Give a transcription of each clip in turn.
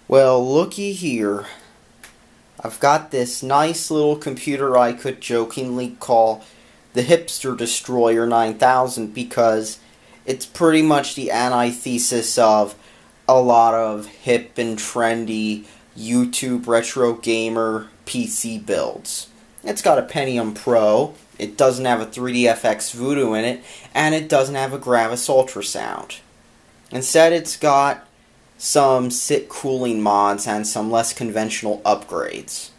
Well, looky here. I've got this nice little computer I could jokingly call the Hipster Destroyer 9000 because it's pretty much the antithesis of a lot of hip and trendy YouTube retro gamer PC builds. It's got a Pentium Pro, it doesn't have a 3DFX Voodoo in it, and it doesn't have a Gravis ultrasound. Instead, it's got some SIT cooling mods and some less conventional upgrades.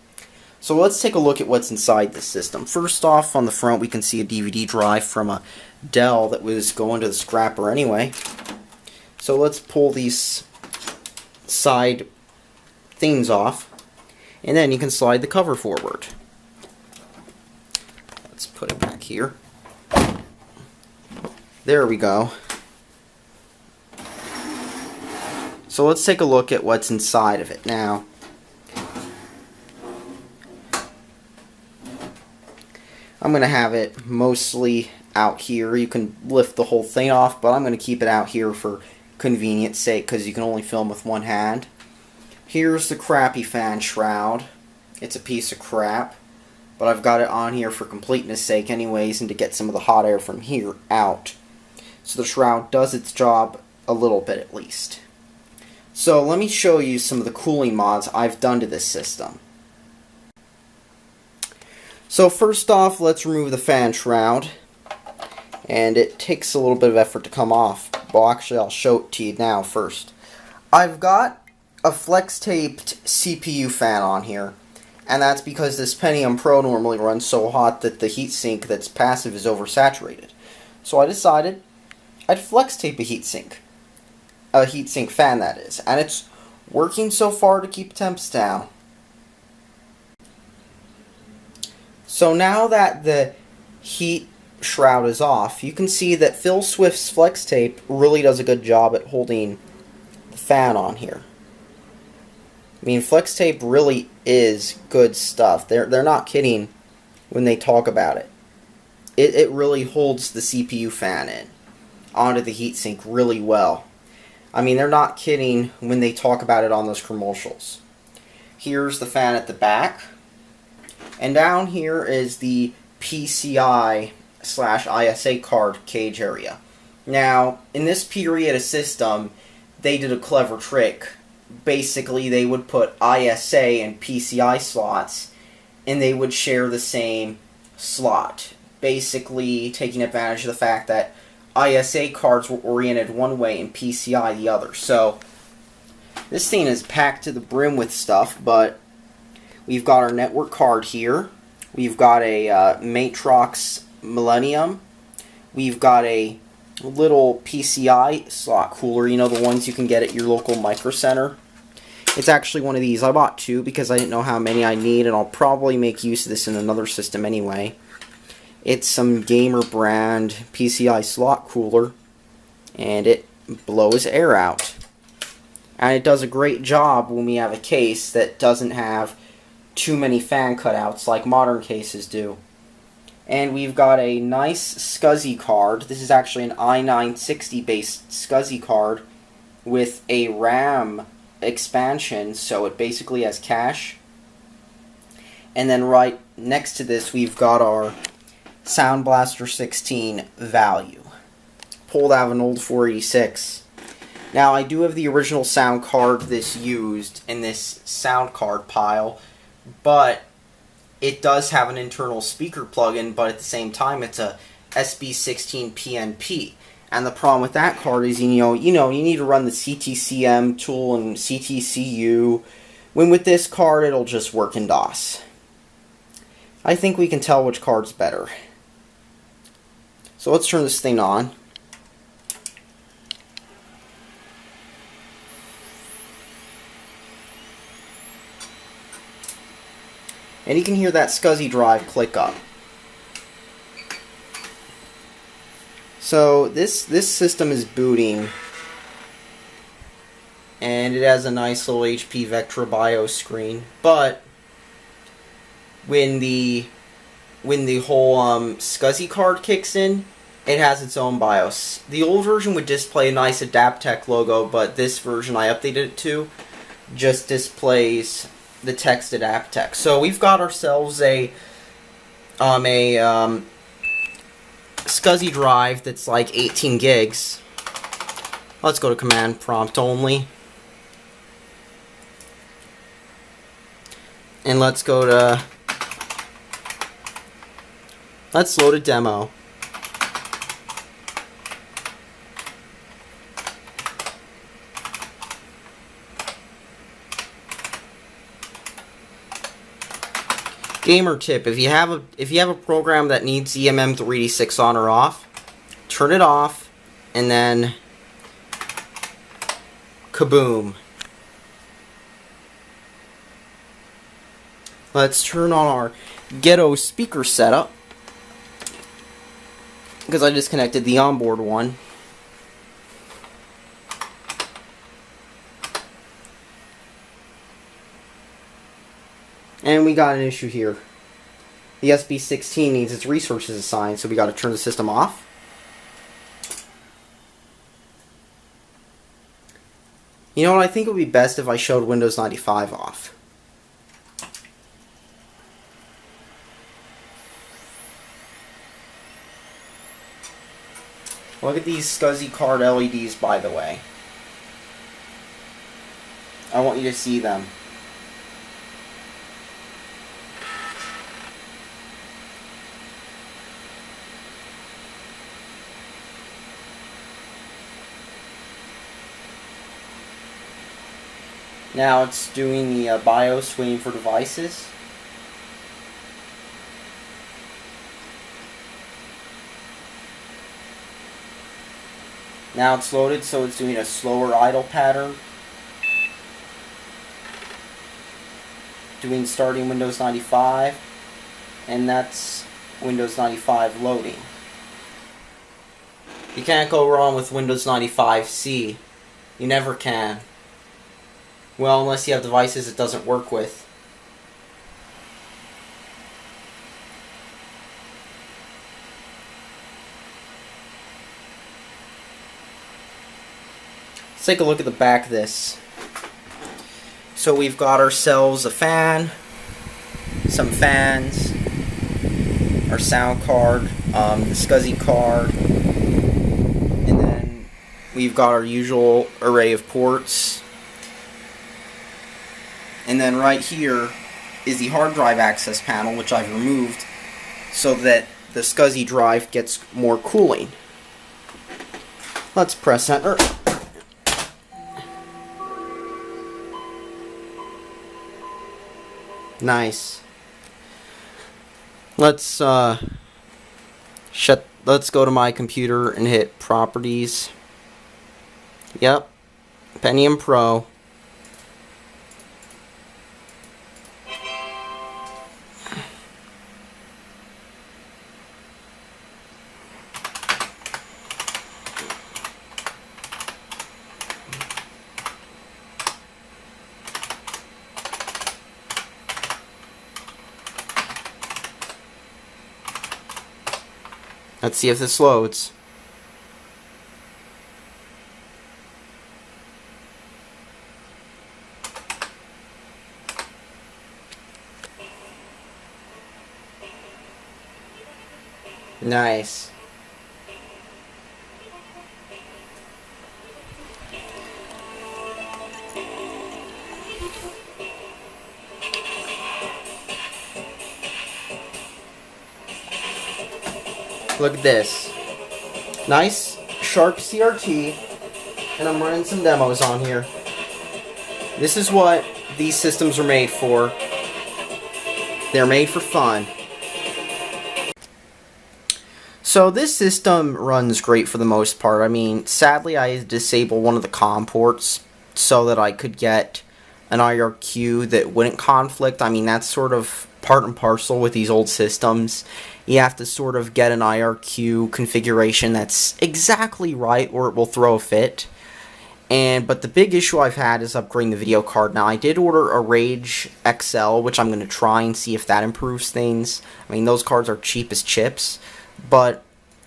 So let's take a look at what's inside this system. First off, on the front we can see a DVD drive from a Dell that was going to the scrapper anyway. So let's pull these side things off, and then you can slide the cover forward. Let's put it back here. There we go. So let's take a look at what's inside of it now. I'm going to have it mostly out here. You can lift the whole thing off, but I'm going to keep it out here for convenience sake because you can only film with one hand. Here's the crappy fan shroud. It's a piece of crap, but I've got it on here for completeness sake anyways and to get some of the hot air from here out. So the shroud does its job a little bit at least. So let me show you some of the cooling mods I've done to this system. So first off, let's remove the fan shroud. And it takes a little bit of effort to come off. Well, actually, I'll show it to you now first. I've got a flex-taped CPU fan on here. And that's because this Pentium Pro normally runs so hot that the heatsink that's passive is oversaturated. So I decided I'd flex-tape a heatsink. A heatsink fan, that is, and it's working so far to keep temps down. So now that the heat shroud is off, you can see that Phil Swift's flex tape really does a good job at holding the fan on here. I mean, flex tape really is good stuff. They're not kidding when they talk about it. It really holds the CPU fan in onto the heatsink really well. I mean, they're not kidding when they talk about it on those commercials. Here's the fan at the back. And down here is the PCI/ISA card cage area. Now, in this period of system, they did a clever trick. Basically, they would put ISA and PCI slots, and they would share the same slot. Basically, taking advantage of the fact that ISA cards were oriented one way and PCI the other. So this thing is packed to the brim with stuff, but we've got our network card here. We've got a Matrox Millennium. We've got a little PCI slot cooler, you know, the ones you can get at your local Micro Center. It's actually one of these. I bought two because I didn't know how many I need, and I'll probably make use of this in another system anyway. It's some gamer brand PCI slot cooler, and it blows air out. And it does a great job when we have a case that doesn't have too many fan cutouts like modern cases do. And we've got a nice SCSI card. This is actually an i960 based SCSI card with a RAM expansion, so it basically has cache. And then right next to this we've got our Sound Blaster 16 value, pulled out of an old 486. Now, I do have the original sound card this used in this sound card pile, but it does have an internal speaker plug-in, but at the same time it's a SB16 PNP. And the problem with that card is, you need to run the CTCM tool and CTCU, when with this card it'll just work in DOS. I think we can tell which card's better. So let's turn this thing on. And you can hear that SCSI drive click up. So this system is booting, and it has a nice little HP Vectra BIOS screen, but when the whole SCSI card kicks in, it has its own BIOS. The old version would display a nice Adaptec logo, but this version I updated it to. just displays the texted app text. So we've got ourselves a SCSI drive that's like 18 gigs. Let's go to command prompt only. And let's go to, let's load a demo. Gamer tip: if you have a program that needs EMM3D6 on or off, turn it off, and then kaboom. Let's turn on our ghetto speaker setup, because I disconnected the onboard one. And we got an issue here. The SB16 needs its resources assigned, so we got to turn the system off. You know what, I think it would be best if I showed Windows 95 off. Look at these SCSI card LEDs, by the way. I want you to see them. Now it's doing the BIOS, waiting for devices. Now it's loaded, so it's doing a slower idle pattern. Starting Windows 95, and that's Windows 95 loading. You can't go wrong with Windows 95C. You never can. Well, unless you have devices it doesn't work with. Let's take a look at the back of this. So we've got ourselves a fan, some fans, our sound card, the SCSI card, and then we've got our usual array of ports. And then right here is the hard drive access panel, which I've removed so that the SCSI drive gets more cooling. Let's press enter. Nice. Let's go to my computer and hit properties. Yep. Pentium Pro. Let's see if this loads. Nice. Look at this. Nice, sharp CRT, and I'm running some demos on here. This is what these systems are made for. They're made for fun. So this system runs great for the most part. I mean, sadly I disabled one of the COM ports so that I could get an IRQ that wouldn't conflict. I mean, that's sort of part and parcel with these old systems. You have to sort of get an IRQ configuration that's exactly right or it will throw a fit. But the big issue I've had is upgrading the video card. Now, I did order a Rage XL, which I'm going to try and see if that improves things. I mean, those cards are cheap as chips. But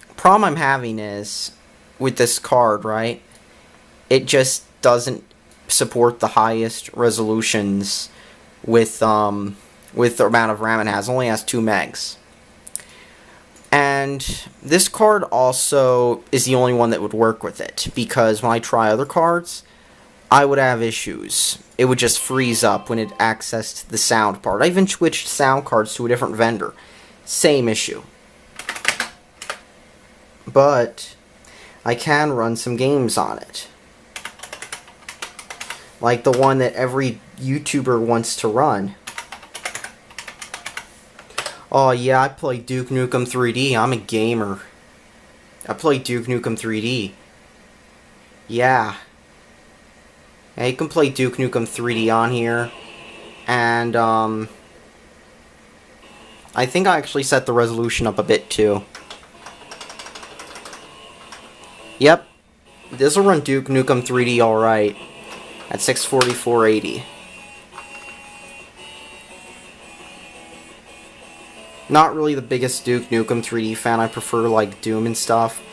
the problem I'm having is, with this card, right, it just doesn't support the highest resolutions with the amount of RAM it has. It only has 2 megs. And this card also is the only one that would work with it, because when I try other cards, I would have issues. It would just freeze up when it accessed the sound part. I even switched sound cards to a different vendor. Same issue. But I can run some games on it. Like the one that every YouTuber wants to run. Oh yeah, I play Duke Nukem 3D. I'm a gamer. I play Duke Nukem 3D. Yeah. Yeah, you can play Duke Nukem 3D on here. And, I think I actually set the resolution up a bit, too. Yep. This will run Duke Nukem 3D alright. At 640, 480. Not really the biggest Duke Nukem 3D fan. I prefer, like, Doom and stuff.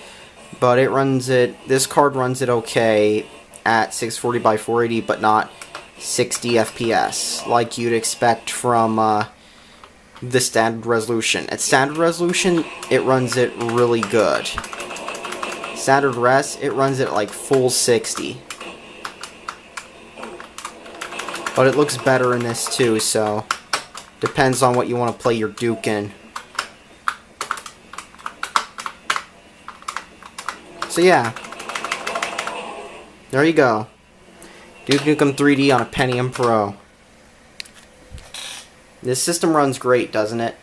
But it runs it... This card runs it okay at 640 by 480, but not 60 FPS, like you'd expect from the standard resolution. At standard resolution, it runs it really good. Standard res, it runs it at, like, full 60. But it looks better in this, too, so... Depends on what you want to play your Duke in. So yeah. There you go. Duke Nukem 3D on a Pentium Pro. This system runs great, doesn't it?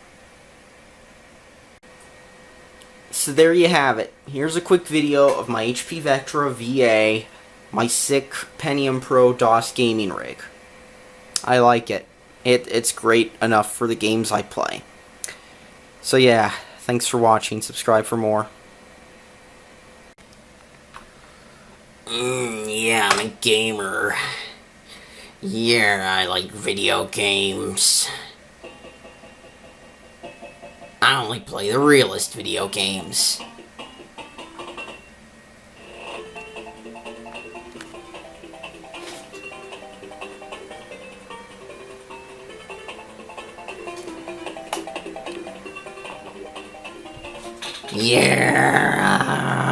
So there you have it. Here's a quick video of my HP Vectra VA, my sick Pentium Pro DOS gaming rig. I like it. It's great enough for the games I play. So yeah, thanks for watching. Subscribe for more. Yeah, I'm a gamer. Yeah, I like video games. I only play the realest video games. Yeah.